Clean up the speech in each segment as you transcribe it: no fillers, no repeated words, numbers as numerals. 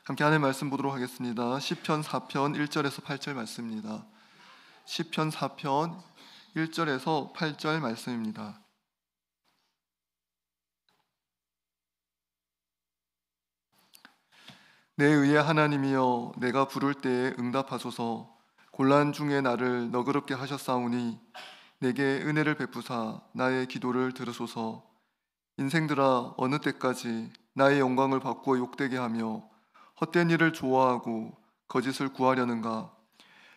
함께 하나님 말씀 보도록 하겠습니다. 시편 4편 1절에서 8절 말씀입니다. 시편 4편 1절에서 8절 말씀입니다. 내 의의 하나님이여, 내가 부를 때에 응답하소서. 곤란 중에 나를 너그럽게 하셨사오니 내게 은혜를 베푸사 나의 기도를 들으소서. 인생들아, 어느 때까지 나의 영광을 바꾸어 욕되게 하며 헛된 일을 좋아하고 거짓을 구하려는가?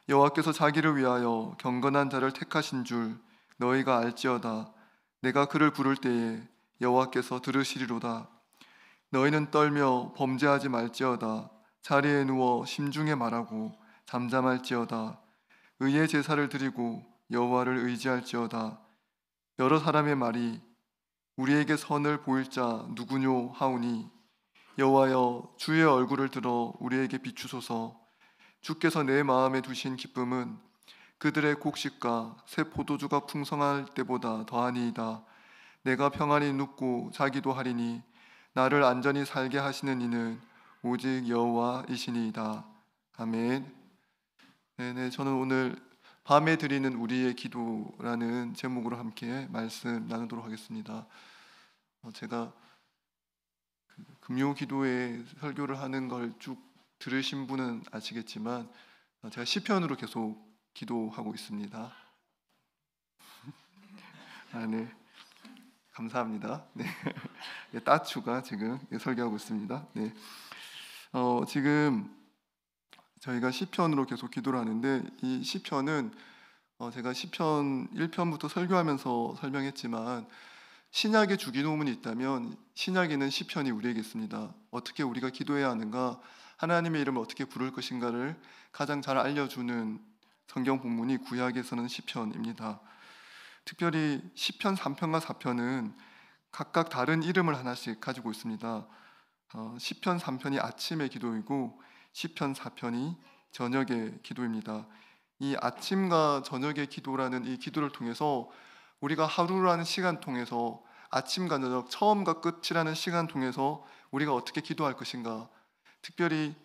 여호와께서 자기를 위하여 경건한 자를 택하신 줄 너희가 알지어다. 내가 그를 부를 때에 여호와께서 들으시리로다. 너희는 떨며 범죄하지 말지어다. 자리에 누워 심중에 말하고 잠잠할지어다. 의의 제사를 드리고 여호와를 의지할지어다. 여러 사람의 말이 우리에게 선을 보일 자 누구뇨 하오니 여호와여, 주의 얼굴을 들어 우리에게 비추소서. 주께서 내 마음에 두신 기쁨은 그들의 곡식과 새 포도주가 풍성할 때보다 더하니이다. 내가 평안히 눕고 자기도 하리니 나를 안전히 살게 하시는 이는 오직 여호와이시니이다. 아멘. 네, 저는 오늘 밤에 드리는 우리의 기도라는 제목으로 함께 말씀 나누도록 하겠습니다. 제가 금요 기도에 설교를 하는 걸 쭉 들으신 분은 아시겠지만 제가 시편으로 계속 기도하고 있습니다. 네, 감사합니다. 네, 따추가 지금 설교하고 있습니다. 네, 지금 저희가 시편으로 계속 기도를 하는데 이 시편은 제가 시편 1편부터 설교하면서 설명했지만 신약의 주기도문이 있다면 신약에는 시편이 우리에게 있습니다. 어떻게 우리가 기도해야 하는가, 하나님의 이름을 어떻게 부를 것인가를 가장 잘 알려주는 성경 본문이 구약에서는 시편입니다. 특별히 시편 3편과 4편은 각각 다른 이름을 하나씩 가지고 있습니다. 시편 3편이 아침의 기도이고 시편 4편이 저녁의 기도입니다. 이 아침과 저녁의 기도라는 이 기도를 통해서 우리가 하루라는 시간 통해서 아침과 저녁, 처음과 끝이라는 시간 통해서 우리가 어떻게 기도할 것인가, 특별히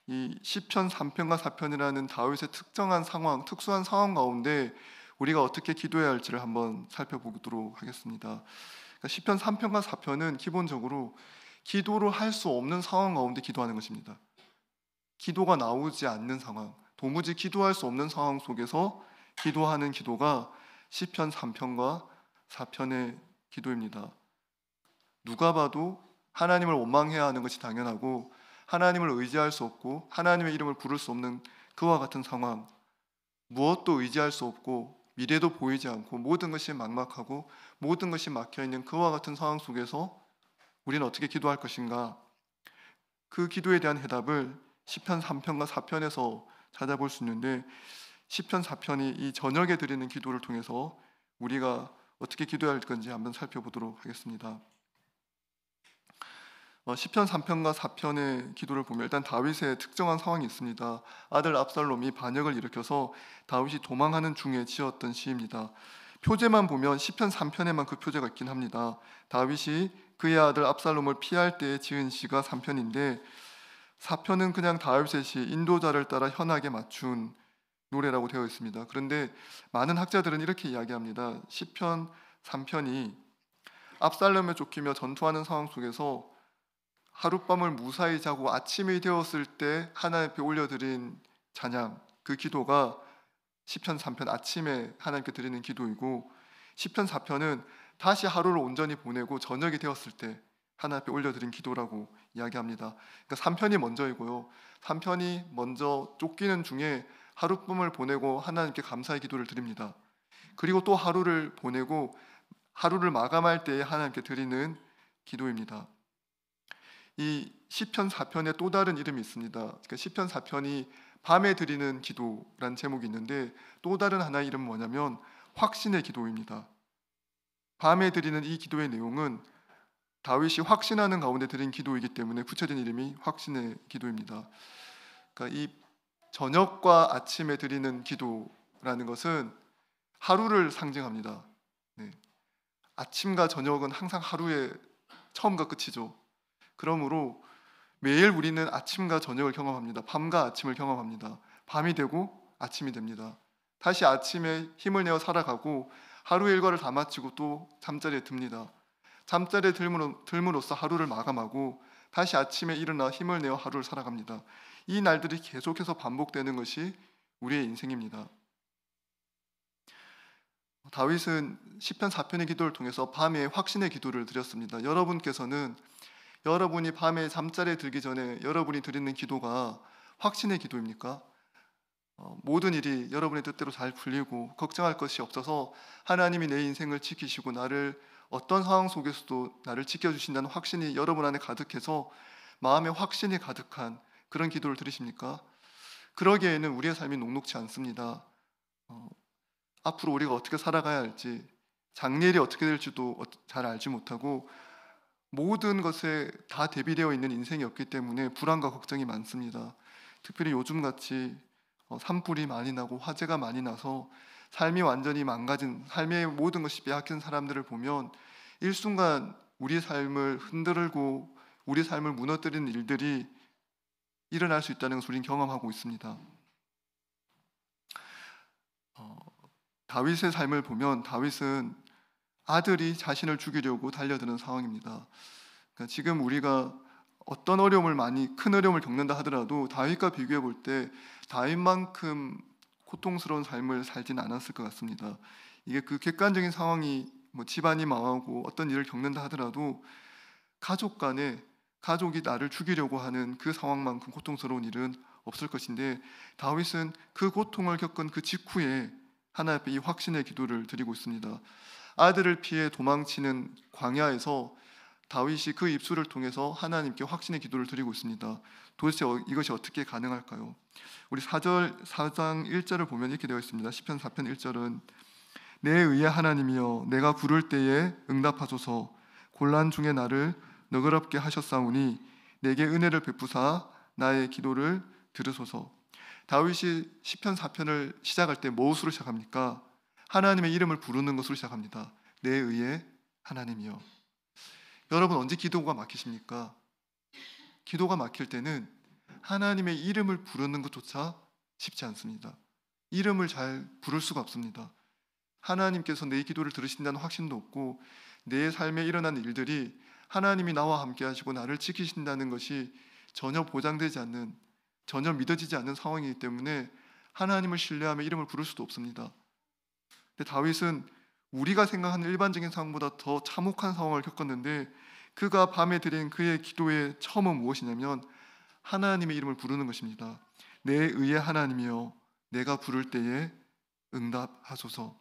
이 시편 3편과 4편이라는 다윗의 특정한 상황, 특수한 상황 가운데 우리가 어떻게 기도해야 할지를 한번 살펴보도록 하겠습니다. 그러니까 시편 3편과 4편은 기본적으로 기도를 할 수 없는 상황 가운데 기도하는 것입니다. 기도가 나오지 않는 상황, 도무지 기도할 수 없는 상황 속에서 기도하는 기도가 시편 3편과 4편의 기도입니다. 누가 봐도 하나님을 원망해야 하는 것이 당연하고 하나님을 의지할 수 없고 하나님의 이름을 부를 수 없는 그와 같은 상황, 무엇도 의지할 수 없고 미래도 보이지 않고 모든 것이 막막하고 모든 것이 막혀있는 그와 같은 상황 속에서 우리는 어떻게 기도할 것인가, 그 기도에 대한 해답을 시편 3편과 4편에서 찾아볼 수 있는데 시편 4편이 이 저녁에 드리는 기도를 통해서 우리가 어떻게 기도해야 할 건지 한번 살펴보도록 하겠습니다. 시편 3편과 4편의 기도를 보면 일단 다윗의 특정한 상황이 있습니다. 아들 압살롬이 반역을 일으켜서 다윗이 도망하는 중에 지었던 시입니다. 표제만 보면 시편 3편에만 그 표제가 있긴 합니다. 다윗이 그의 아들 압살롬을 피할 때에 지은 시가 3편인데 4편은 그냥 다윗의 시, 인도자를 따라 현악에 맞춘 노래라고 되어 있습니다. 그런데 많은 학자들은 이렇게 이야기합니다. 시편 3편이 압살롬에 쫓기며 전투하는 상황 속에서 하룻밤을 무사히 자고 아침이 되었을 때 하나님 앞에 올려드린 찬양, 그 기도가 시편 3편 아침에 하나님께 드리는 기도이고, 시편 4편은 다시 하루를 온전히 보내고 저녁이 되었을 때 하나님 앞에 올려드린 기도라고 이야기합니다. 그러니까 3편이 먼저이고요, 3편이 먼저 쫓기는 중에 하룻밤을 보내고 하나님께 감사의 기도를 드립니다. 그리고 또 하루를 보내고 하루를 마감할 때에 하나님께 드리는 기도입니다. 이 시편 4편에 또 다른 이름이 있습니다. 그러니까 시편 4편이 밤에 드리는 기도라는 제목이 있는데 또 다른 하나의 이름은 뭐냐면 확신의 기도입니다. 밤에 드리는 이 기도의 내용은 다윗이 확신하는 가운데 드린 기도이기 때문에 붙여진 이름이 확신의 기도입니다. 그러니까 이 저녁과 아침에 드리는 기도라는 것은 하루를 상징합니다. 네. 아침과 저녁은 항상 하루의 처음과 끝이죠. 그러므로 매일 우리는 아침과 저녁을 경험합니다. 밤과 아침을 경험합니다. 밤이 되고 아침이 됩니다. 다시 아침에 힘을 내어 살아가고 하루 일과를 다 마치고 또 잠자리에 듭니다. 잠자리에 들므로써 하루를 마감하고 다시 아침에 일어나 힘을 내어 하루를 살아갑니다. 이 날들이 계속해서 반복되는 것이 우리의 인생입니다. 다윗은 시편 4편의 기도를 통해서 밤에 확신의 기도를 드렸습니다. 여러분께서는 여러분이 밤에 잠자리에 들기 전에 여러분이 드리는 기도가 확신의 기도입니까? 모든 일이 여러분의 뜻대로 잘 풀리고 걱정할 것이 없어서 하나님이 내 인생을 지키시고 나를 어떤 상황 속에서도 나를 지켜주신다는 확신이 여러분 안에 가득해서 마음에 확신이 가득한 그런 기도를 드리십니까? 그러기에는 우리의 삶이 녹록지 않습니다. 앞으로 우리가 어떻게 살아가야 할지, 장래일이 어떻게 될지도 잘 알지 못하고 모든 것에 다 대비되어 있는 인생이었기 때문에 불안과 걱정이 많습니다. 특별히 요즘같이 산불이 많이 나고 화재가 많이 나서 삶이 완전히 망가진, 삶의 모든 것이 빼앗긴 사람들을 보면 일순간 우리 삶을 흔들고 우리 삶을 무너뜨리는 일들이 일어날 수 있다는 것을 우리는 경험하고 있습니다. 다윗의 삶을 보면 다윗은 아들이 자신을 죽이려고 달려드는 상황입니다. 그러니까 지금 우리가 어떤 큰 어려움을 겪는다 하더라도 다윗과 비교해 볼 때 다윗만큼 고통스러운 삶을 살진 않았을 것 같습니다. 이게 그 객관적인 상황이 집안이 망하고 어떤 일을 겪는다 하더라도 가족 간에 가족이 나를 죽이려고 하는 그 상황만큼 고통스러운 일은 없을 것인데 다윗은 그 고통을 겪은 그 직후에 하나님 앞에 이 확신의 기도를 드리고 있습니다. 아들을 피해 도망치는 광야에서 다윗이 그 입술을 통해서 하나님께 확신의 기도를 드리고 있습니다. 도대체 이것이 어떻게 가능할까요? 우리 4장 1절을 보면 이렇게 되어 있습니다. 시편 4편 1절은 내 의의 하나님이여 내가 부를 때에 응답하소서 곤란 중에 나를 너그럽게 하셨사오니 내게 은혜를 베푸사 나의 기도를 들으소서. 다윗이 시편 4편을 시작할 때 무엇으로 시작합니까? 하나님의 이름을 부르는 것으로 시작합니다. 내 의의 하나님이여. 여러분 언제 기도가 막히십니까? 기도가 막힐 때는 하나님의 이름을 부르는 것조차 쉽지 않습니다. 이름을 잘 부를 수가 없습니다. 하나님께서 내 기도를 들으신다는 확신도 없고 내 삶에 일어난 일들이 하나님이 나와 함께 하시고 나를 지키신다는 것이 전혀 보장되지 않는, 전혀 믿어지지 않는 상황이기 때문에 하나님을 신뢰하며 이름을 부를 수도 없습니다. 근데 다윗은 우리가 생각하는 일반적인 상황보다 더 참혹한 상황을 겪었는데 그가 밤에 드린 그의 기도의 처음은 무엇이냐면 하나님의 이름을 부르는 것입니다. 내 의의 하나님이여 내가 부를 때에 응답하소서.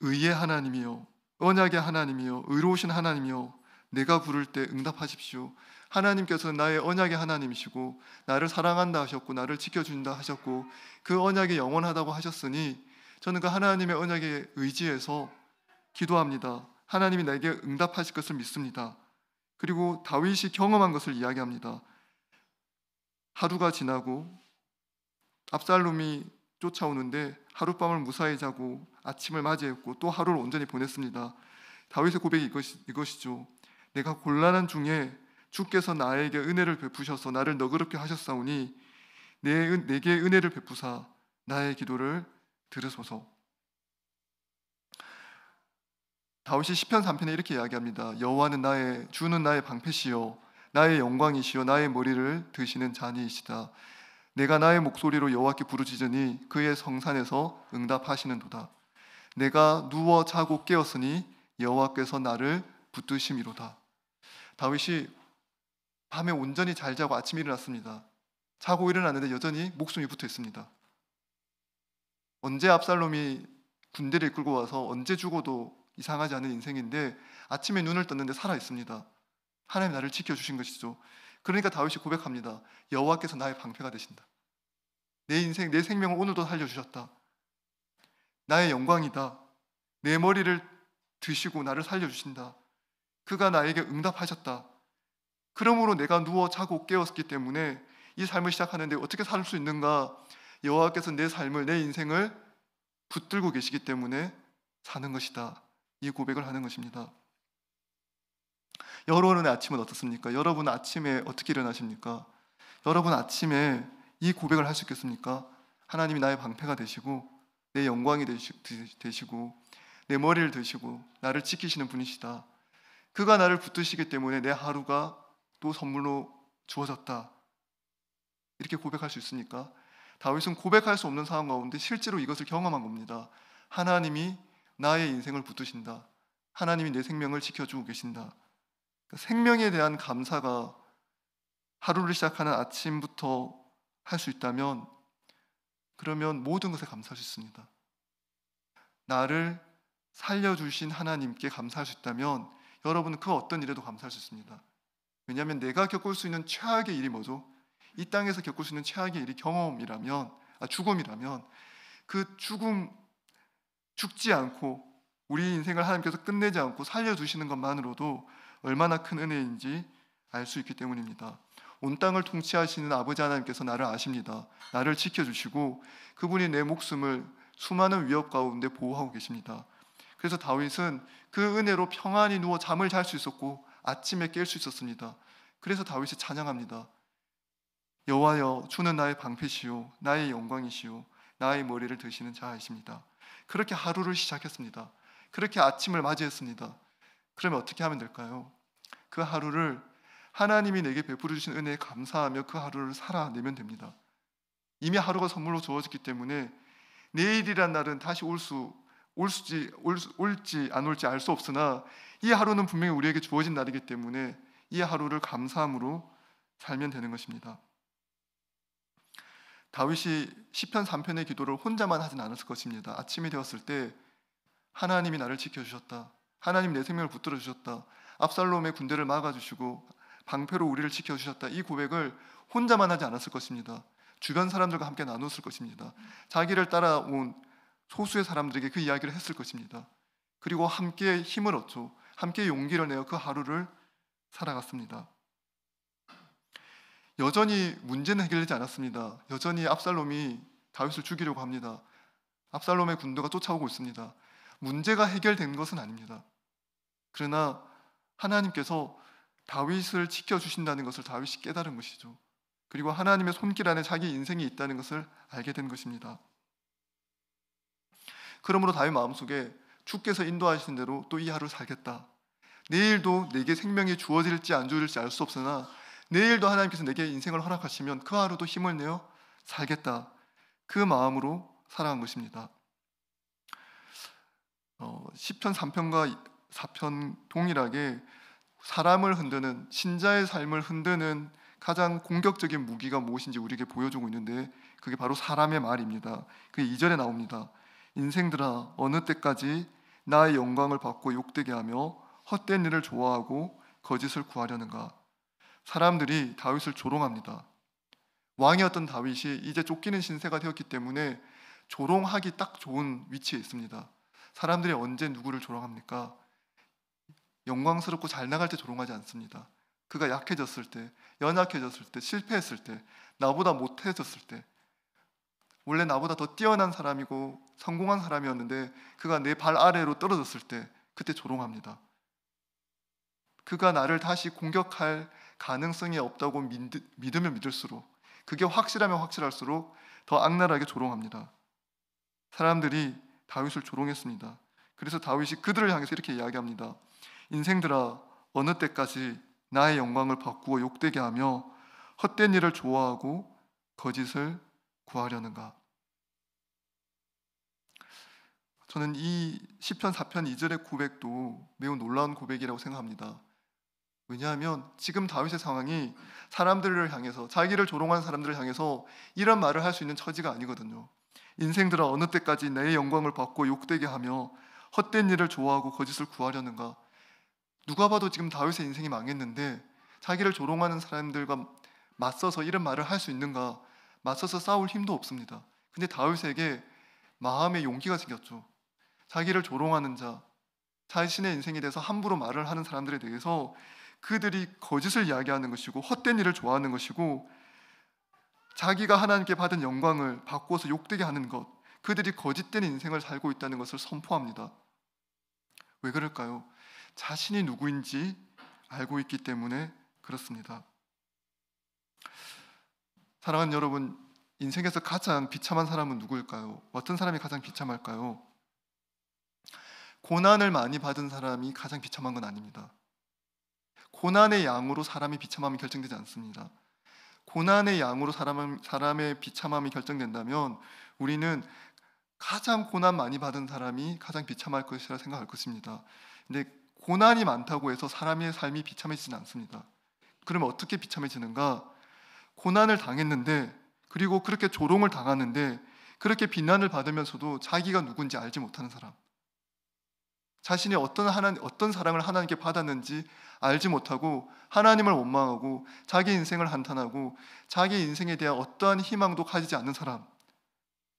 의의 하나님이여 언약의 하나님이여 의로우신 하나님이여 내가 부를 때 응답하십시오. 하나님께서는 나의 언약의 하나님이시고 나를 사랑한다 하셨고 나를 지켜준다 하셨고 그 언약이 영원하다고 하셨으니 저는 그 하나님의 언약에 의지해서 기도합니다. 하나님이 나에게 응답하실 것을 믿습니다. 그리고 다윗이 경험한 것을 이야기합니다. 하루가 지나고 압살롬이 쫓아오는데 하룻밤을 무사히 자고 아침을 맞이했고 또 하루를 온전히 보냈습니다. 다윗의 고백이 이것이죠. 내가 곤란한 중에 주께서 나에게 은혜를 베푸셔서 나를 너그럽게 하셨사오니 내게 은혜를 베푸사 나의 기도를 들으소서. 다윗이 시편 3편에 이렇게 이야기합니다. 여호와는 주는 나의 방패시요 나의 영광이시요 나의 머리를 드시는 자니이시다. 내가 나의 목소리로 여호와께 부르짖으니 그의 성산에서 응답하시는도다. 내가 누워 자고 깨었으니 여호와께서 나를 붙드심이로다. 다윗이 밤에 온전히 잘 자고 아침에 일어났습니다. 자고 일어났는데 여전히 목숨이 붙어 있습니다. 언제 압살롬이 군대를 이끌고 와서 언제 죽어도 이상하지 않은 인생인데 아침에 눈을 떴는데 살아 있습니다. 하나님 나를 지켜주신 것이죠. 그러니까 다윗이 고백합니다. 여호와께서 나의 방패가 되신다. 내 인생, 내 생명을 오늘도 살려주셨다. 나의 영광이다. 내 머리를 드시고 나를 살려주신다. 그가 나에게 응답하셨다. 그러므로 내가 누워 자고 깨었기 때문에 이 삶을 시작하는데 어떻게 살 수 있는가? 여호와께서 내 삶을, 내 인생을 붙들고 계시기 때문에 사는 것이다. 이 고백을 하는 것입니다. 여러분의 아침은 어떻습니까? 여러분 아침에 어떻게 일어나십니까? 여러분 아침에 이 고백을 할 수 있겠습니까? 하나님이 나의 방패가 되시고 내 영광이 되시고 내 머리를 드시고 나를 지키시는 분이시다. 그가 나를 붙드시기 때문에 내 하루가 또 선물로 주어졌다. 이렇게 고백할 수 있습니까? 다윗은 고백할 수 없는 상황 가운데 실제로 이것을 경험한 겁니다. 하나님이 나의 인생을 붙드신다. 하나님이 내 생명을 지켜주고 계신다. 생명에 대한 감사가 하루를 시작하는 아침부터 할 수 있다면, 그러면 모든 것에 감사할 수 있습니다. 나를 살려주신 하나님께 감사할 수 있다면 여러분은 그 어떤 일에도 감사할 수 있습니다. 왜냐하면 내가 겪을 수 있는 최악의 일이 뭐죠? 이 땅에서 겪을 수 있는 최악의 일이 죽음이라면 그 죽지 않고 우리 인생을 하나님께서 끝내지 않고 살려주시는 것만으로도 얼마나 큰 은혜인지 알 수 있기 때문입니다. 온 땅을 통치하시는 아버지 하나님께서 나를 아십니다. 나를 지켜주시고 그분이 내 목숨을 수많은 위협 가운데 보호하고 계십니다. 그래서 다윗은 그 은혜로 평안히 누워 잠을 잘 수 있었고 아침에 깰 수 있었습니다. 그래서 다윗이 찬양합니다. 여호와여, 주는 나의 방패시요 나의 영광이시요 나의 머리를 드시는 자이십니다. 그렇게 하루를 시작했습니다. 그렇게 아침을 맞이했습니다. 그러면 어떻게 하면 될까요? 그 하루를 하나님이 내게 베풀어 주신 은혜에 감사하며 그 하루를 살아내면 됩니다. 이미 하루가 선물로 주어졌기 때문에 내일이란 날은 다시 올지 안 올지 알 수 없으나 이 하루는 분명히 우리에게 주어진 날이기 때문에 이 하루를 감사함으로 살면 되는 것입니다. 다윗이 시편 3편의 기도를 혼자만 하진 않았을 것입니다. 아침이 되었을 때 하나님이 나를 지켜주셨다. 하나님 내 생명을 붙들어 주셨다. 압살롬의 군대를 막아주시고 방패로 우리를 지켜주셨다. 이 고백을 혼자만 하지 않았을 것입니다. 주변 사람들과 함께 나눴을 것입니다. 자기를 따라온 소수의 사람들에게 그 이야기를 했을 것입니다. 그리고 함께 힘을 얻죠. 함께 용기를 내어 그 하루를 살아갔습니다. 여전히 문제는 해결되지 않았습니다. 여전히 압살롬이 다윗을 죽이려고 합니다. 압살롬의 군대가 쫓아오고 있습니다. 문제가 해결된 것은 아닙니다. 그러나 하나님께서 다윗을 지켜주신다는 것을 다윗이 깨달은 것이죠. 그리고 하나님의 손길 안에 자기 인생이 있다는 것을 알게 된 것입니다. 그러므로 다윗 마음속에 주께서 인도하신 대로 또 이 하루를 살겠다. 내일도 내게 생명이 주어질지 안 주어질지 알 수 없으나 내일도 하나님께서 내게 인생을 허락하시면 그 하루도 힘을 내어 살겠다. 그 마음으로 살아간 것입니다. 시편 3편과 4편 동일하게 사람을 흔드는, 신자의 삶을 흔드는 가장 공격적인 무기가 무엇인지 우리에게 보여주고 있는데 그게 바로 사람의 말입니다. 그게 2절에 나옵니다. 인생들아, 어느 때까지 나의 영광을 받고 욕되게 하며 헛된 일을 좋아하고 거짓을 구하려는가. 사람들이 다윗을 조롱합니다. 왕이었던 다윗이 이제 쫓기는 신세가 되었기 때문에 조롱하기 딱 좋은 위치에 있습니다. 사람들이 언제 누구를 조롱합니까? 영광스럽고 잘 나갈 때 조롱하지 않습니다. 그가 약해졌을 때, 연약해졌을 때, 실패했을 때, 나보다 못해졌을 때, 원래 나보다 더 뛰어난 사람이고 성공한 사람이었는데 그가 내 발 아래로 떨어졌을 때 그때 조롱합니다. 그가 나를 다시 공격할 가능성이 없다고 믿으면 믿을수록, 그게 확실하면 확실할수록 더 악랄하게 조롱합니다. 사람들이 다윗을 조롱했습니다. 그래서 다윗이 그들을 향해서 이렇게 이야기합니다. 인생들아, 어느 때까지 나의 영광을 바꾸어 욕되게 하며 헛된 일을 좋아하고 거짓을 구하려는가. 저는 이 시편 4편 2절의 고백도 매우 놀라운 고백이라고 생각합니다. 왜냐하면 지금 다윗의 상황이 사람들을 향해서, 자기를 조롱한 사람들을 향해서 이런 말을 할 수 있는 처지가 아니거든요. 인생들아, 어느 때까지 내 영광을 받고 욕되게 하며 헛된 일을 좋아하고 거짓을 구하려는가. 누가 봐도 지금 다윗의 인생이 망했는데 자기를 조롱하는 사람들과 맞서서 이런 말을 할 수 있는가. 맞서서 싸울 힘도 없습니다. 근데 다윗에게 마음의 용기가 생겼죠. 자기를 조롱하는 자, 자신의 인생에 대해서 함부로 말을 하는 사람들에 대해서 그들이 거짓을 이야기하는 것이고 헛된 일을 좋아하는 것이고 자기가 하나님께 받은 영광을 바꾸어서 욕되게 하는 것, 그들이 거짓된 인생을 살고 있다는 것을 선포합니다. 왜 그럴까요? 자신이 누구인지 알고 있기 때문에 그렇습니다. 사랑하는 여러분, 인생에서 가장 비참한 사람은 누구일까요? 어떤 사람이 가장 비참할까요? 고난을 많이 받은 사람이 가장 비참한 건 아닙니다. 고난의 양으로 사람의 비참함이 결정되지 않습니다. 고난의 양으로 사람의 비참함이 결정된다면 우리는 가장 고난 많이 받은 사람이 가장 비참할 것이라 생각할 것입니다. 근데 고난이 많다고 해서 사람의 삶이 비참해지지는 않습니다. 그러면 어떻게 비참해지는가? 고난을 당했는데, 그리고 그렇게 조롱을 당하는데, 그렇게 비난을 받으면서도 자기가 누군지 알지 못하는 사람, 자신이 어떤 사랑을 하나님께 받았는지 알지 못하고 하나님을 원망하고 자기 인생을 한탄하고 자기 인생에 대한 어떠한 희망도 가지지 않는 사람,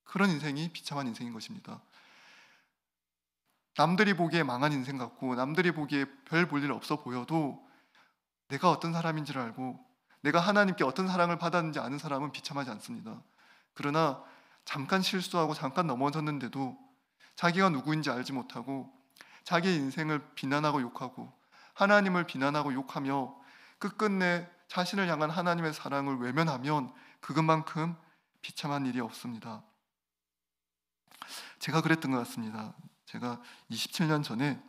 그런 인생이 비참한 인생인 것입니다. 남들이 보기에 망한 인생 같고 남들이 보기에 별 볼 일 없어 보여도 내가 어떤 사람인지를 알고 내가 하나님께 어떤 사랑을 받았는지 아는 사람은 비참하지 않습니다. 그러나 잠깐 실수하고 잠깐 넘어졌는데도 자기가 누구인지 알지 못하고 자기 인생을 비난하고 욕하고 하나님을 비난하고 욕하며 끝끝내 자신을 향한 하나님의 사랑을 외면하면 그것만큼 비참한 일이 없습니다. 제가 그랬던 것 같습니다. 제가 27년 전에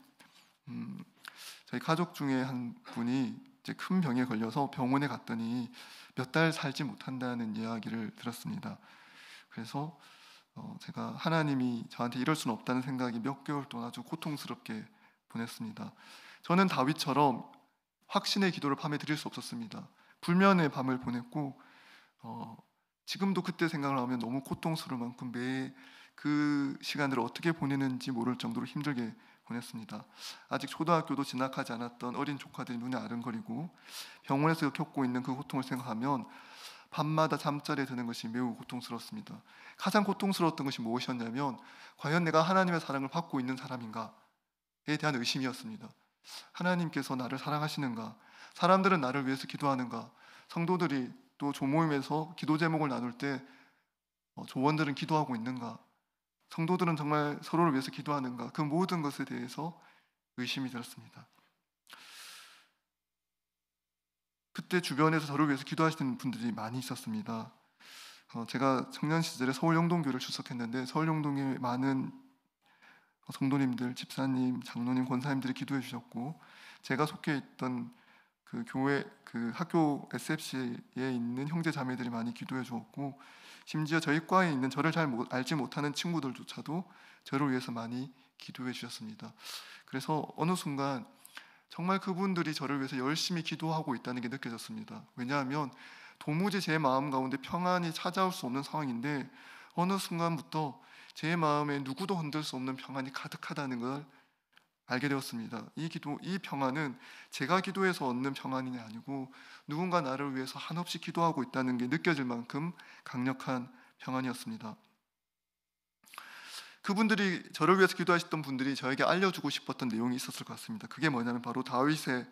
저희 가족 중에 한 분이 이제 큰 병에 걸려서 병원에 갔더니 몇 달 살지 못한다는 이야기를 들었습니다. 그래서 제가 하나님이 저한테 이럴 수는 없다는 생각이 몇 개월 동안 아주 고통스럽게 보냈습니다. 저는 다윗처럼 확신의 기도를 밤에 드릴 수 없었습니다. 불면의 밤을 보냈고 지금도 그때 생각을 하면 너무 고통스러울 만큼 매 그 시간을 어떻게 보내는지 모를 정도로 힘들게 보냈습니다. 아직 초등학교도 진학하지 않았던 어린 조카들이 눈에 아른거리고 병원에서 겪고 있는 그 고통을 생각하면 밤마다 잠자리에 드는 것이 매우 고통스럽습니다. 가장 고통스러웠던 것이 무엇이었냐면 과연 내가 하나님의 사랑을 받고 있는 사람인가에 대한 의심이었습니다. 하나님께서 나를 사랑하시는가? 사람들은 나를 위해서 기도하는가? 성도들이 또 조모임에서 기도 제목을 나눌 때 조원들은 기도하고 있는가? 성도들은 정말 서로를 위해서 기도하는가? 그 모든 것에 대해서 의심이 들었습니다. 그때 주변에서 저를 위해서 기도하시는 분들이 많이 있었습니다. 제가 청년 시절에 서울영동교회를 출석했는데 서울영동에 많은 성도님들, 집사님, 장로님, 권사님들이 기도해 주셨고 제가 속해 있던 그 교회, 그 학교 SFC에 있는 형제 자매들이 많이 기도해 주었고 심지어 저희 과에 있는 저를 잘 알지 못하는 친구들조차도 저를 위해서 많이 기도해 주셨습니다. 그래서 어느 순간 정말 그분들이 저를 위해서 열심히 기도하고 있다는 게 느껴졌습니다. 왜냐하면 도무지 제 마음 가운데 평안이 찾아올 수 없는 상황인데 어느 순간부터 제 마음에 누구도 흔들 수 없는 평안이 가득하다는 걸 알게 되었습니다. 이 평안은 제가 기도해서 얻는 평안이 아니고 누군가 나를 위해서 한없이 기도하고 있다는 게 느껴질 만큼 강력한 평안이었습니다. 그분들이 저를 위해서 기도하셨던 분들이 저에게 알려주고 싶었던 내용이 있었을 것 같습니다. 그게 뭐냐면 바로 다윗이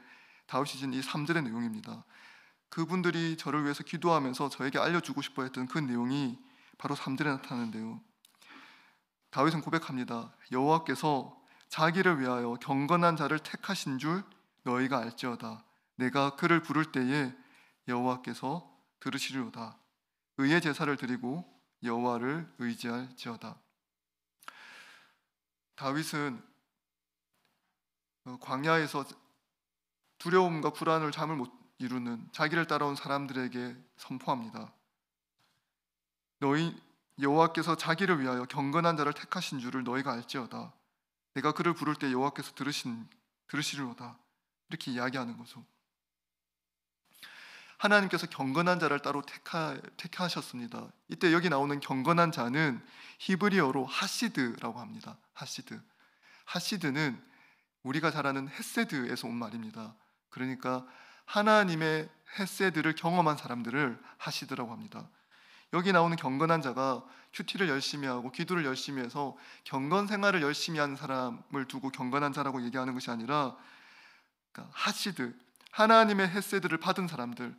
진 이 3절의 내용입니다. 그분들이 저를 위해서 기도하면서 저에게 알려주고 싶어 했던 그 내용이 바로 3절에 나타나는데요. 다윗은 고백합니다. 여호와께서 자기를 위하여 경건한 자를 택하신 줄 너희가 알지어다. 내가 그를 부를 때에 여호와께서 들으시리로다. 의의 제사를 드리고 여호와를 의지할지어다. 다윗은 광야에서 두려움과 불안을 잠을 못 이루는 자기를 따라온 사람들에게 선포합니다. 너희 여호와께서 자기를 위하여 경건한 자를 택하신 줄을 너희가 알지어다. 내가 그를 부를 때 여호와께서 들으시리로다. 이렇게 이야기하는 거죠. 하나님께서 경건한 자를 따로 택하셨습니다. 이때 여기 나오는 경건한 자는 히브리어로 하시드라고 합니다. 하시드는 우리가 잘 아는 헤세드에서 온 말입니다. 그러니까 하나님의 헤세드를 경험한 사람들을 하시드라고 합니다. 여기 나오는 경건한 자가 큐티를 열심히 하고 기도를 열심히 해서 경건 생활을 열심히 하는 사람을 두고 경건한 자라고 얘기하는 것이 아니라 하시드, 하나님의 헤세드를 받은 사람들,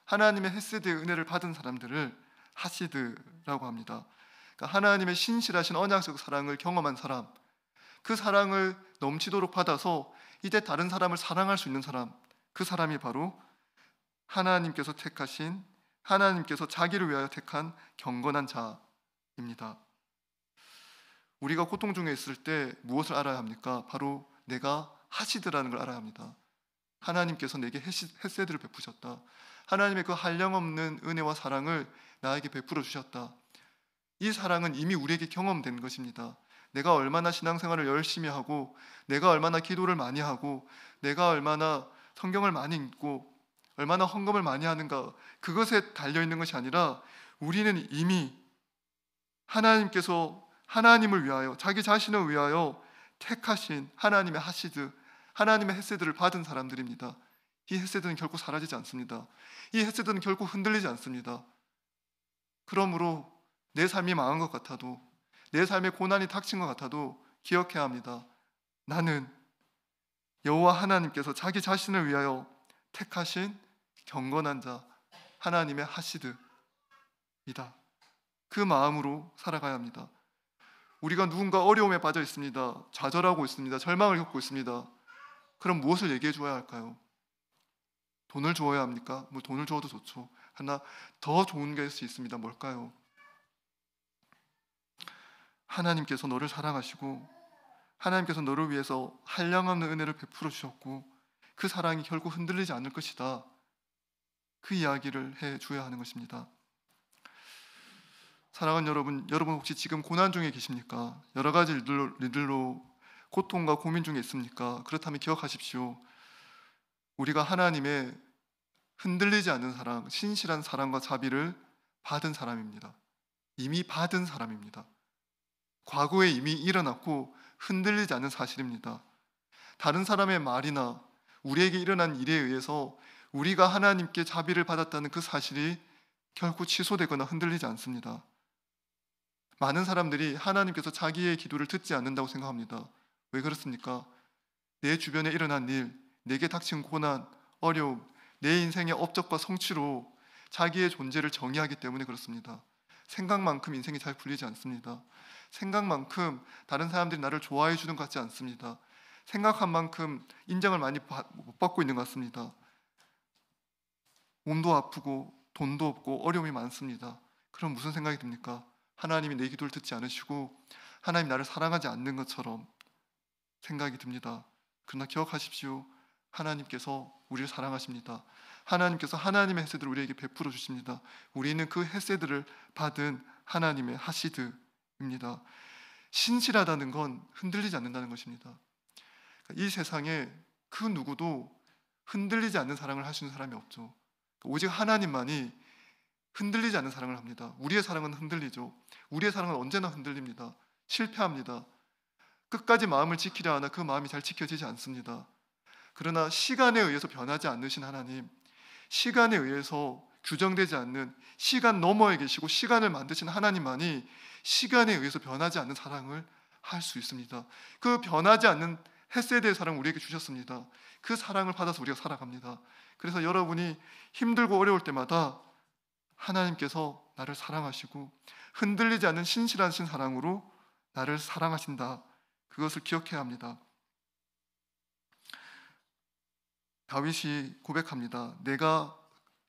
하나님의 헤세드의 은혜를 받은 사람들을 하시드라고 합니다. 그러니까 하나님의 신실하신 언약적 사랑을 경험한 사람, 그 사랑을 넘치도록 받아서 이제 다른 사람을 사랑할 수 있는 사람, 그 사람이 바로 하나님께서 택하신, 하나님께서 자기를 위하여 택한 경건한 자입니다. 우리가 고통 중에 있을 때 무엇을 알아야 합니까? 바로 내가 하시드라는 걸 알아야 합니다. 하나님께서 내게 헤세드를 베푸셨다. 하나님의 그 한량없는 은혜와 사랑을 나에게 베풀어 주셨다. 이 사랑은 이미 우리에게 경험된 것입니다. 내가 얼마나 신앙생활을 열심히 하고, 내가 얼마나 기도를 많이 하고, 내가 얼마나 성경을 많이 읽고, 얼마나 헌금을 많이 하는가, 그것에 달려있는 것이 아니라 우리는 이미 하나님께서 하나님을 위하여, 자기 자신을 위하여 택하신 하나님의 하시드, 하나님의 헤세드를 받은 사람들입니다. 이 헤세드는 결코 사라지지 않습니다. 이 헤세드는 결코 흔들리지 않습니다. 그러므로 내 삶이 망한 것 같아도, 내 삶에 고난이 닥친 것 같아도 기억해야 합니다. 나는 여호와 하나님께서 자기 자신을 위하여 택하신 경건한 자, 하나님의 하시드이다. 그 마음으로 살아가야 합니다. 우리가 누군가 어려움에 빠져 있습니다. 좌절하고 있습니다. 절망을 겪고 있습니다. 그럼 무엇을 얘기해 주어야 할까요? 돈을 주어야 합니까? 뭐 돈을 주어도 좋죠. 하나 더 좋은 게 있을 수 있습니다. 뭘까요? 하나님께서 너를 사랑하시고, 하나님께서 너를 위해서 한량없는 은혜를 베풀어 주셨고, 그 사랑이 결코 흔들리지 않을 것이다. 그 이야기를 해 주어야 하는 것입니다. 사랑하는 여러분 혹시 지금 고난 중에 계십니까? 여러 가지 일들로 고통과 고민 중에 있습니까? 그렇다면 기억하십시오. 우리가 하나님의 흔들리지 않는 사랑, 신실한 사랑과 자비를 받은 사람입니다. 이미 받은 사람입니다. 과거에 이미 일어났고 흔들리지 않는 사실입니다. 다른 사람의 말이나 우리에게 일어난 일에 의해서 우리가 하나님께 자비를 받았다는 그 사실이 결코 취소되거나 흔들리지 않습니다. 많은 사람들이 하나님께서 자기의 기도를 듣지 않는다고 생각합니다. 왜 그렇습니까? 내 주변에 일어난 일, 내게 닥친 고난, 어려움, 내 인생의 업적과 성취로 자기의 존재를 정의하기 때문에 그렇습니다. 생각만큼 인생이 잘 풀리지 않습니다. 생각만큼 다른 사람들이 나를 좋아해 주는 것 같지 않습니다. 생각한 만큼 인정을 많이 못 받고 있는 것 같습니다. 몸도 아프고 돈도 없고 어려움이 많습니다. 그럼 무슨 생각이 듭니까? 하나님이 내 기도를 듣지 않으시고 하나님 나를 사랑하지 않는 것처럼 생각이 듭니다. 그러나 기억하십시오. 하나님께서 우리를 사랑하십니다. 하나님께서 하나님의 헤세드를 우리에게 베풀어 주십니다. 우리는 그 헤세드를 받은 하나님의 하시드입니다. 신실하다는 건 흔들리지 않는다는 것입니다. 이 세상에 그 누구도 흔들리지 않는 사랑을 할 수 있는 사람이 없죠. 오직 하나님만이 흔들리지 않는 사랑을 합니다. 우리의 사랑은 흔들리죠. 우리의 사랑은 언제나 흔들립니다. 실패합니다. 끝까지 마음을 지키려 하나 그 마음이 잘 지켜지지 않습니다. 그러나 시간에 의해서 변하지 않으신 하나님, 시간에 의해서 규정되지 않는, 시간 너머에 계시고 시간을 만드신 하나님만이 시간에 의해서 변하지 않는 사랑을 할 수 있습니다. 그 변하지 않는 헤세드의 사랑을 우리에게 주셨습니다. 그 사랑을 받아서 우리가 살아갑니다. 그래서 여러분이 힘들고 어려울 때마다 하나님께서 나를 사랑하시고 흔들리지 않는 신실하신 사랑으로 나를 사랑하신다. 그것을 기억해야 합니다. 다윗이 고백합니다. 내가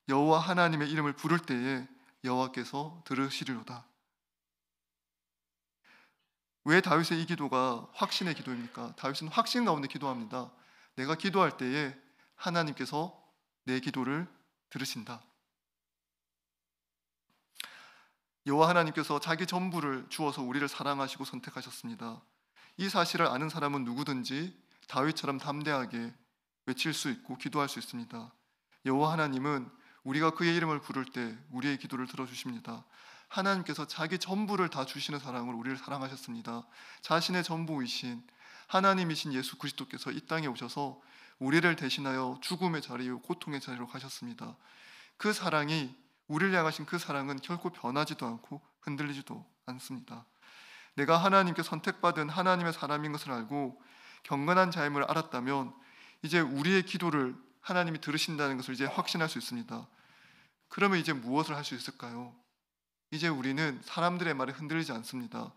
여호와 하나님의 이름을 부를 때에 여호와께서 들으시리로다. 왜 다윗의 이 기도가 확신의 기도입니까? 다윗은 확신 가운데 기도합니다. 내가 기도할 때에 하나님께서 내 기도를 들으신다. 여호와 하나님께서 자기 전부를 주어서 우리를 사랑하시고 선택하셨습니다. 이 사실을 아는 사람은 누구든지 다윗처럼 담대하게 외칠 수 있고 기도할 수 있습니다. 여호와 하나님은 우리가 그의 이름을 부를 때 우리의 기도를 들어주십니다. 하나님께서 자기 전부를 다 주시는 사랑으로 우리를 사랑하셨습니다. 자신의 전부이신 하나님이신 예수 그리스도께서 이 땅에 오셔서 우리를 대신하여 죽음의 자리요 고통의 자리로 가셨습니다. 그 사랑이, 우리를 향하신 그 사랑은 결코 변하지도 않고 흔들리지도 않습니다. 내가 하나님께 선택받은 하나님의 사람인 것을 알고 경건한 자임을 알았다면 이제 우리의 기도를 하나님이 들으신다는 것을 이제 확신할 수 있습니다. 그러면 이제 무엇을 할 수 있을까요? 이제 우리는 사람들의 말에 흔들리지 않습니다.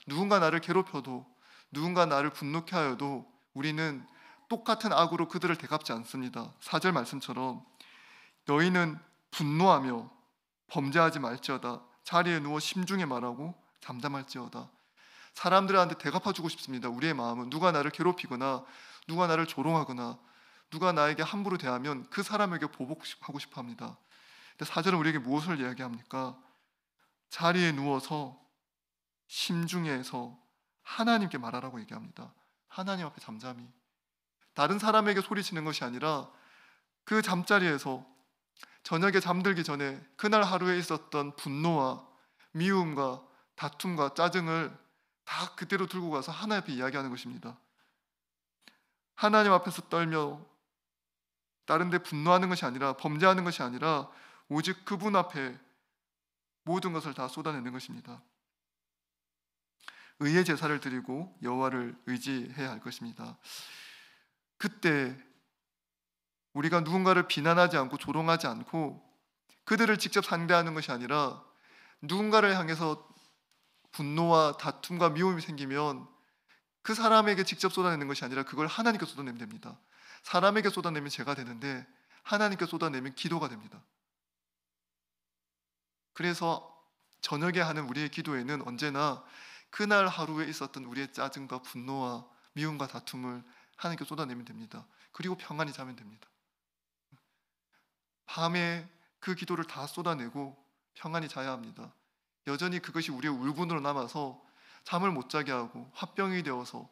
누군가 나를 괴롭혀도, 누군가 나를 분노케 하여도 우리는 똑같은 악으로 그들을 대갚지 않습니다. 4절 말씀처럼 너희는 분노하며 범죄하지 말지어다. 자리에 누워 심중에 말하고 잠잠할지어다. 사람들한테 대갚아주고 싶습니다. 우리의 마음은 누가 나를 괴롭히거나 누가 나를 조롱하거나 누가 나에게 함부로 대하면 그 사람에게 보복하고 싶어합니다. 근데 4절은 우리에게 무엇을 이야기합니까? 자리에 누워서 심중에서 하나님께 말하라고 얘기합니다. 하나님 앞에 잠잠히. 다른 사람에게 소리치는 것이 아니라 그 잠자리에서 저녁에 잠들기 전에 그날 하루에 있었던 분노와 미움과 다툼과 짜증을 다 그대로 들고 가서 하나님 앞에 이야기하는 것입니다. 하나님 앞에서 떨며 다른 데 분노하는 것이 아니라 범죄하는 것이 아니라 오직 그분 앞에 모든 것을 다 쏟아내는 것입니다. 의의 제사를 드리고 여호와를 의지해야 할 것입니다. 그때 우리가 누군가를 비난하지 않고 조롱하지 않고 그들을 직접 상대하는 것이 아니라 누군가를 향해서 분노와 다툼과 미움이 생기면 그 사람에게 직접 쏟아내는 것이 아니라 그걸 하나님께 쏟아내면 됩니다. 사람에게 쏟아내면 죄가 되는데 하나님께 쏟아내면 기도가 됩니다. 그래서 저녁에 하는 우리의 기도에는 언제나 그날 하루에 있었던 우리의 짜증과 분노와 미움과 다툼을 하나님께 쏟아내면 됩니다. 그리고 평안히 자면 됩니다. 밤에 그 기도를 다 쏟아내고 평안히 자야 합니다. 여전히 그것이 우리의 울분으로 남아서 잠을 못 자게 하고 화병이 되어서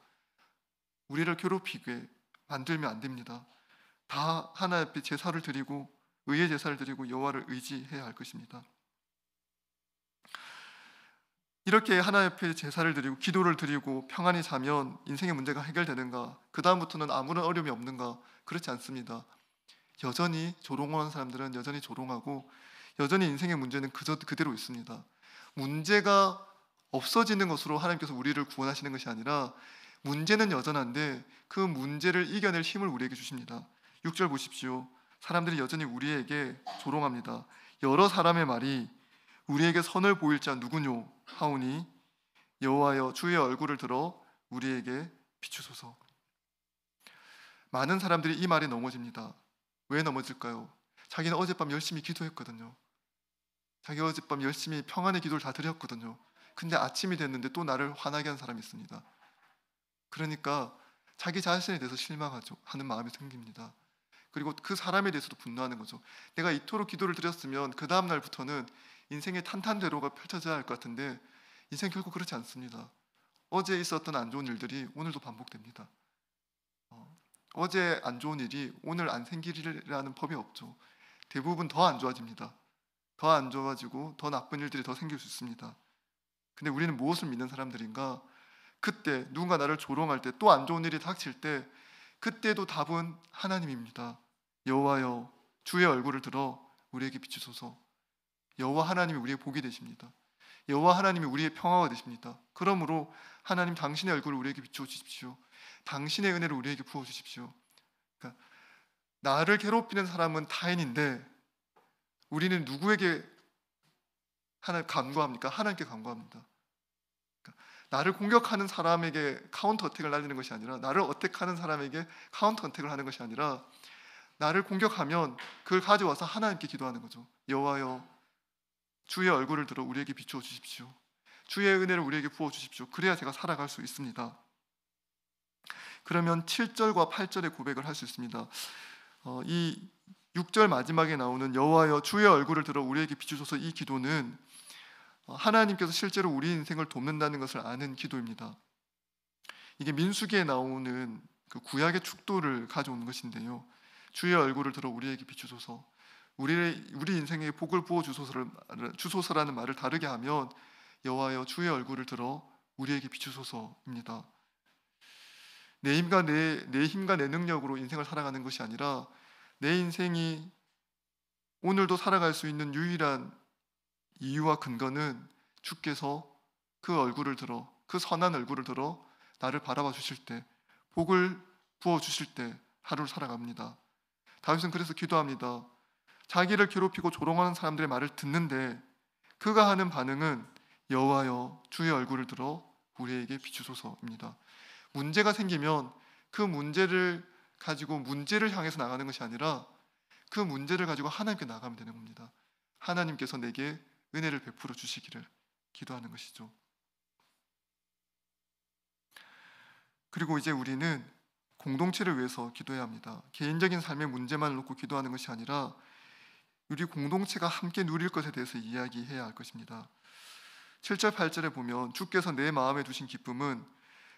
우리를 괴롭히게 만들면 안 됩니다. 다 하나님 앞에 제사를 드리고 의의 제사를 드리고 여호와를 의지해야 할 것입니다. 이렇게 하나님 앞에 제사를 드리고 기도를 드리고 평안히 자면 인생의 문제가 해결되는가? 그 다음부터는 아무런 어려움이 없는가? 그렇지 않습니다. 여전히 조롱하는 사람들은 여전히 조롱하고 여전히 인생의 문제는 그대로 있습니다. 문제가 없어지는 것으로 하나님께서 우리를 구원하시는 것이 아니라 문제는 여전한데 그 문제를 이겨낼 힘을 우리에게 주십니다. 6절 보십시오. 사람들이 여전히 우리에게 조롱합니다. 여러 사람의 말이 우리에게 선을 보일 자 누구뇨 하오니 여호와여 주의 얼굴을 들어 우리에게 비추소서. 많은 사람들이 이 말에 넘어집니다. 왜 넘어질까요? 자기는 어젯밤 열심히 기도했거든요. 자기 어젯밤 열심히 평안의 기도를 다 드렸거든요. 근데 아침이 됐는데 또 나를 화나게 한 사람이 있습니다. 그러니까 자기 자신에 대해서 실망하죠. 하는 마음이 생깁니다. 그리고 그 사람에 대해서도 분노하는 거죠. 내가 이토록 기도를 드렸으면 그 다음 날부터는 인생의 탄탄대로가 펼쳐져야 할 것 같은데 인생 결코 그렇지 않습니다. 어제 있었던 안 좋은 일들이 오늘도 반복됩니다. 어제 안 좋은 일이 오늘 안 생기리라는 법이 없죠. 대부분 더 안 좋아집니다. 더 안 좋아지고 더 나쁜 일들이 더 생길 수 있습니다. 근데 우리는 무엇을 믿는 사람들인가? 그때 누군가 나를 조롱할 때 또 안 좋은 일이 닥칠 때 그때도 답은 하나님입니다. 여호와여 주의 얼굴을 들어 우리에게 비추소서. 여호와 하나님이 우리의 복이 되십니다. 여호와 하나님이 우리의 평화가 되십니다. 그러므로 하나님 당신의 얼굴을 우리에게 비추어 주십시오. 당신의 은혜를 우리에게 부어 주십시오. 그러니까 나를 괴롭히는 사람은 타인인데 우리는 누구에게 간구합니까? 하나님께 간구합니다. 그러니까 나를 공격하는 사람에게 카운터 어택을 날리는 것이 아니라 나를 어택하는 사람에게 카운터 어택을 하는 것이 아니라 나를 공격하면 그걸 가져와서 하나님께 기도하는 거죠. 여호와여 주의 얼굴을 들어 우리에게 비추어 주십시오. 주의 은혜를 우리에게 부어 주십시오. 그래야 제가 살아갈 수 있습니다. 그러면 7절과 8절의 고백을 할 수 있습니다. 이 6절 마지막에 나오는 여호와여 주의 얼굴을 들어 우리에게 비추소서, 이 기도는 하나님께서 실제로 우리 인생을 돕는다는 것을 아는 기도입니다. 이게 민수기에 나오는 그 구약의 축도를 가져오는 것인데요. 주의 얼굴을 들어 우리에게 비추소서, 우리 인생에 복을 부어 주소서라는 말을 다르게 하면 여호와여 주의 얼굴을 들어 우리에게 비추소서입니다. 내 힘과 내 능력으로 인생을 살아가는 것이 아니라 내 인생이 오늘도 살아갈 수 있는 유일한 이유와 근거는 주께서 그 얼굴을 들어, 그 선한 얼굴을 들어 나를 바라봐 주실 때, 복을 부어 주실 때 하루를 살아갑니다. 다윗은 그래서 기도합니다. 자기를 괴롭히고 조롱하는 사람들의 말을 듣는데 그가 하는 반응은 여호와여 주의 얼굴을 들어 우리에게 비추소서입니다. 문제가 생기면 그 문제를 가지고 문제를 향해서 나가는 것이 아니라 그 문제를 가지고 하나님께 나가면 되는 겁니다. 하나님께서 내게 은혜를 베풀어 주시기를 기도하는 것이죠. 그리고 이제 우리는 공동체를 위해서 기도해야 합니다. 개인적인 삶의 문제만을 놓고 기도하는 것이 아니라 우리 공동체가 함께 누릴 것에 대해서 이야기해야 할 것입니다. 7절 8절에 보면 주께서 내 마음에 두신 기쁨은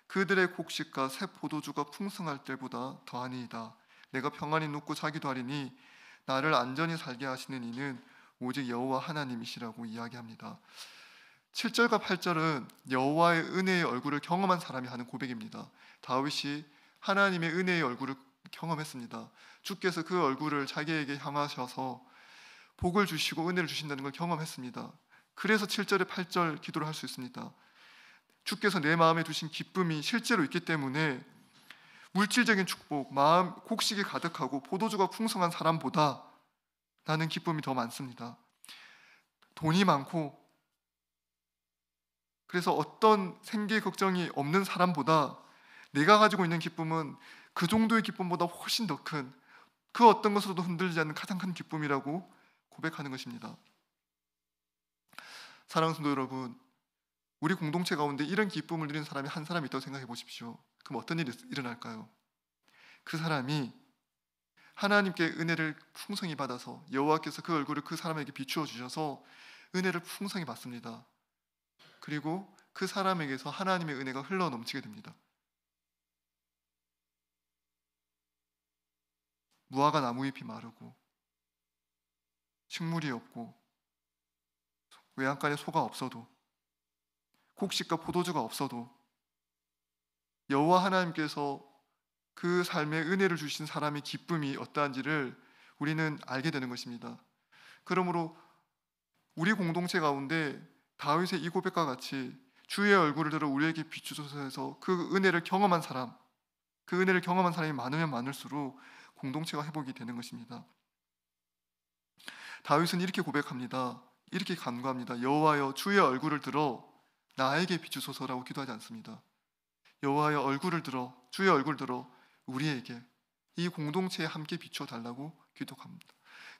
그들의 곡식과 새 포도주가 풍성할 때보다 더하니이다. 내가 평안히 눕고 자기도 하리니 나를 안전히 살게 하시는 이는 오직 여호와 하나님이시라고 이야기합니다. 7절과 8절은 여호와의 은혜의 얼굴을 경험한 사람이 하는 고백입니다. 다윗이 하나님의 은혜의 얼굴을 경험했습니다. 주께서 그 얼굴을 자기에게 향하셔서 복을 주시고 은혜를 주신다는 걸 경험했습니다. 그래서 7절에 8절 기도를 할 수 있습니다. 주께서 내 마음에 두신 기쁨이 실제로 있기 때문에 물질적인 축복, 마음 곡식이 가득하고 포도주가 풍성한 사람보다 나는 기쁨이 더 많습니다. 돈이 많고 그래서 어떤 생계 걱정이 없는 사람보다 내가 가지고 있는 기쁨은 그 정도의 기쁨보다 훨씬 더 큰, 그 어떤 것으로도 흔들리지 않는 가장 큰 기쁨이라고 고백하는 것입니다. 사랑하는 성도 여러분, 우리 공동체 가운데 이런 기쁨을 누리는 사람이 한 사람 있다고 생각해 보십시오. 그럼 어떤 일이 일어날까요? 그 사람이 하나님께 은혜를 풍성히 받아서 여호와께서 그 얼굴을 그 사람에게 비추어 주셔서 은혜를 풍성히 받습니다. 그리고 그 사람에게서 하나님의 은혜가 흘러 넘치게 됩니다. 무화과 나무잎이 마르고 식물이 없고 외양간에 소가 없어도 곡식과 포도주가 없어도 여호와 하나님께서 그 삶에 은혜를 주신 사람의 기쁨이 어떠한지를 우리는 알게 되는 것입니다. 그러므로 우리 공동체 가운데 다윗의 이 고백과 같이 주의 얼굴을 들어 우리에게 비추소서 해서 그 은혜를 경험한 사람, 그 은혜를 경험한 사람이 많으면 많을수록 공동체가 회복이 되는 것입니다. 다윗은 이렇게 고백합니다. 이렇게 간구합니다. 여호와여 주의 얼굴을 들어 나에게 비추소서라고 기도하지 않습니다. 여호와여 얼굴을 들어, 주의 얼굴 들어 우리에게, 이 공동체에 함께 비추어 달라고 기도합니다.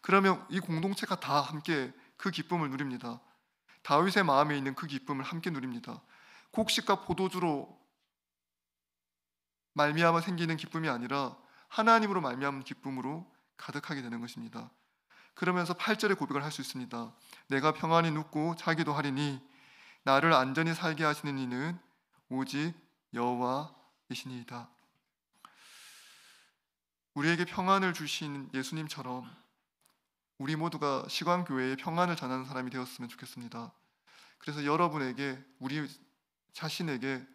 그러면 이 공동체가 다 함께 그 기쁨을 누립니다. 다윗의 마음에 있는 그 기쁨을 함께 누립니다. 곡식과 포도주로 말미암아 생기는 기쁨이 아니라 하나님으로 말미암은 기쁨으로 가득하게 되는 것입니다. 그러면서 8절의 고백을 할 수 있습니다. 내가 평안히 눕고 자기도 하리니 나를 안전히 살게 하시는 이는 오직 여호와이시니이다. 우리에게 평안을 주신 예수님처럼 우리 모두가 시광교회에 평안을 전하는 사람이 되었으면 좋겠습니다. 그래서 여러분에게, 우리 자신에게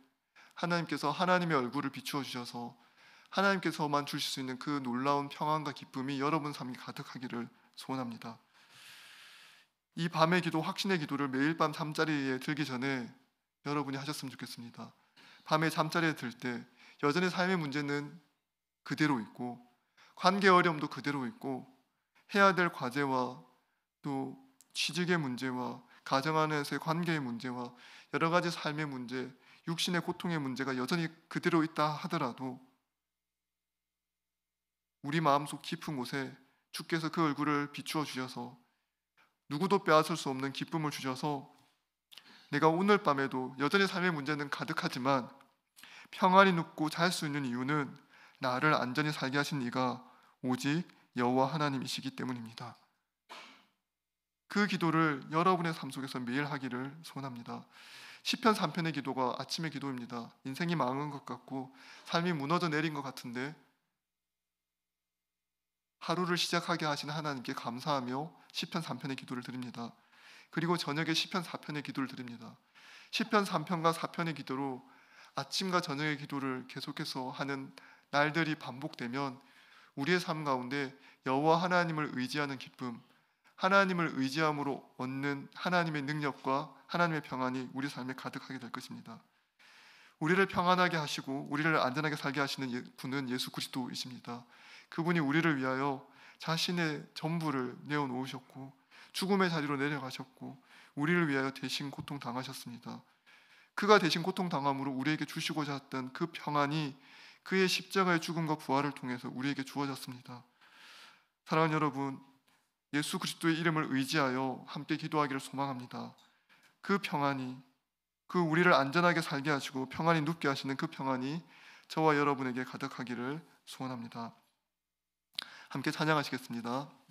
하나님께서 하나님의 얼굴을 비추어 주셔서 하나님께서만 주실 수 있는 그 놀라운 평안과 기쁨이 여러분 삶에 가득하기를 소원합니다. 이 밤의 기도, 확신의 기도를 매일 밤 잠자리에 들기 전에 여러분이 하셨으면 좋겠습니다. 밤에 잠자리에 들 때 여전히 삶의 문제는 그대로 있고 관계 어려움도 그대로 있고 해야 될 과제와 또 취직의 문제와 가정 안에서의 관계의 문제와 여러 가지 삶의 문제, 육신의 고통의 문제가 여전히 그대로 있다 하더라도 우리 마음속 깊은 곳에 주께서 그 얼굴을 비추어 주셔서 누구도 빼앗을 수 없는 기쁨을 주셔서 내가 오늘 밤에도 여전히 삶의 문제는 가득하지만 평안히 눕고 잘 수 있는 이유는 나를 안전히 살게 하신 이가 오직 여호와 하나님이시기 때문입니다. 그 기도를 여러분의 삶 속에서 매일 하기를 소원합니다. 시편 3편의 기도가 아침의 기도입니다. 인생이 망한 것 같고 삶이 무너져 내린 것 같은데 하루를 시작하게 하신 하나님께 감사하며 시편 3편의 기도를 드립니다. 그리고 저녁에 시편 4편의 기도를 드립니다. 시편 3편과 4편의 기도로 아침과 저녁의 기도를 계속해서 하는 날들이 반복되면 우리의 삶 가운데 여호와 하나님을 의지하는 기쁨, 하나님을 의지함으로 얻는 하나님의 능력과 하나님의 평안이 우리 삶에 가득하게 될 것입니다. 우리를 평안하게 하시고 우리를 안전하게 살게 하시는 분은 예수 그리스도이십니다. 그분이 우리를 위하여 자신의 전부를 내어놓으셨고 죽음의 자리로 내려가셨고 우리를 위하여 대신 고통당하셨습니다. 그가 대신 고통당함으로 우리에게 주시고자 했던 그 평안이 그의 십자가의 죽음과 부활을 통해서 우리에게 주어졌습니다. 사랑하는 여러분, 예수 그리스도의 이름을 의지하여 함께 기도하기를 소망합니다. 그 평안이, 그 우리를 안전하게 살게 하시고 평안히 눕게 하시는 그 평안이 저와 여러분에게 가득하기를 소원합니다. 함께 찬양하시겠습니다.